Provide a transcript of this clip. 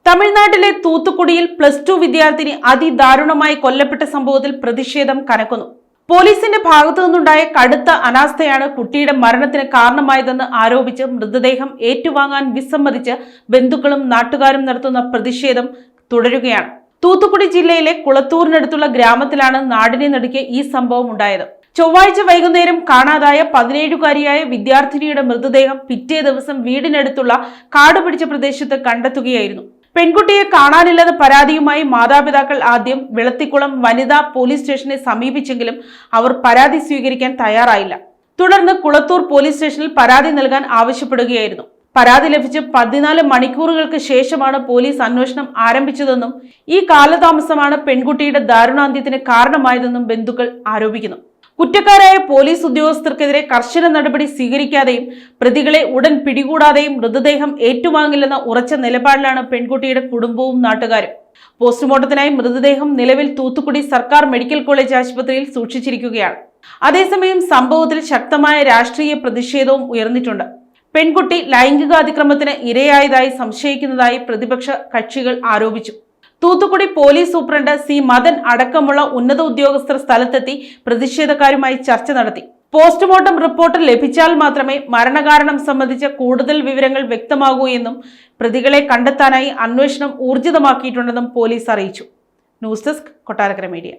തമിഴ്നാട്ടിലെ തൂത്തുക്കുടിയിൽ +2 വിദ്യാർത്ഥിനി അതിദാരുണമായി കൊല്ലപ്പെട്ട സംഭവത്തിൽ പ്രതിഷേധം കനക്കുന്നു. പോലീസിന്റെ ഭാഗത്തു നിന്നുണ്ടായ കടുത്ത അനാസ്ഥയാണ് കുട്ടിയുടെ മരണത്തിന് കാരണമായതെന്ന് ആരോപിച്ച് മൃതദേഹം ഏറ്റുവാങ്ങാൻ വിസമ്മതിച്ച് ബന്ധുക്കളും നാട്ടുകാരും നടത്തുന്ന പ്രതിഷേധം തുടരുകയാണ്. തൂത്തുക്കുടി ജില്ലയിലെ കുളത്തൂരിനടുത്തുള്ള ഗ്രാമത്തിലാണ് നാടിനെ നടുക്കിയ ഈ സംഭവം ഉണ്ടായത്. ചൊവ്വാഴ്ച വൈകുന്നേരം കാണാതായ 17-കാരിയായ വിദ്യാർത്ഥിനിയുടെ മൃതദേഹം പിറ്റേ ദിവസം വീടിനടുത്തുള്ള കാടുപിടിച്ച പ്രദേശത്ത് കണ്ടെത്തുകയായിരുന്നു. പെൺകുട്ടിയെ കാണാനില്ലെന്ന പരാതിയുമായി മാതാപിതാക്കൾ ആദ്യം വിളത്തിക്കുളം വനിതാ പോലീസ് സ്റ്റേഷനെ സമീപിച്ചെങ്കിലും അവർ പരാതി സ്വീകരിക്കാൻ തയ്യാറായില്ല. തുടർന്ന് കുളത്തൂർ പോലീസ് സ്റ്റേഷനിൽ പരാതി നൽകാൻ ആവശ്യപ്പെടുകയായിരുന്നു. പരാതി ലഭിച്ച് 14 മണിക്കൂറുകൾക്ക് ശേഷമാണ് പോലീസ് അന്വേഷണം ആരംഭിച്ചതെന്നും ഈ കാലതാമസമാണ് പെൺകുട്ടിയുടെ ദാരുണാന്ത്യത്തിന് കാരണമായതെന്നും ബന്ധുക്കൾ ആരോപിക്കുന്നു. കുറ്റക്കാരായ പോലീസ് ഉദ്യോഗസ്ഥർക്കെതിരെ കർശന നടപടി സ്വീകരിക്കാതെയും പ്രതികളെ ഉടൻ പിടികൂടാതെയും മൃതദേഹം ഏറ്റുവാങ്ങില്ലെന്ന ഉറച്ച നിലപാടിലാണ് പെൺകുട്ടിയുടെ കുടുംബവും നാട്ടുകാരും. പോസ്റ്റ്മോർട്ടത്തിനായി മൃതദേഹം നിലവിൽ തൂത്തുക്കുടി സർക്കാർ മെഡിക്കൽ കോളേജ് ആശുപത്രിയിൽ സൂക്ഷിച്ചിരിക്കുകയാണ്. അതേസമയം സംഭവത്തിൽ ശക്തമായ രാഷ്ട്രീയ പ്രതിഷേധവും ഉയർന്നിട്ടുണ്ട്. പെൺകുട്ടി ലൈംഗികാതിക്രമത്തിന് ഇരയായതായി സംശയിക്കുന്നതായി പ്രതിപക്ഷ കക്ഷികൾ ആരോപിച്ചു. Thoothukudi police superintendent C Madan അടക്കമുള്ള ഉന്നത ഉദ്യോഗസ്ഥർ സ്ഥലത്തെത്തി പ്രതിഷേധക്കാരുമായി ചർച്ച നടത്തി. പോസ്റ്റ്മോർട്ടം റിപ്പോർട്ട് ലഭിച്ചാൽ മാത്രമേ മരണകാരണം സംബന്ധിച്ച കൂടുതൽ വിവരങ്ങൾ വ്യക്തമാകൂ എന്നും പ്രതികളെ കണ്ടെത്താനായി അന്വേഷണം ഊർജിതമാക്കിയിട്ടുണ്ടെന്നും പോലീസ് അറിയിച്ചു. News desk, Kottarakkara media.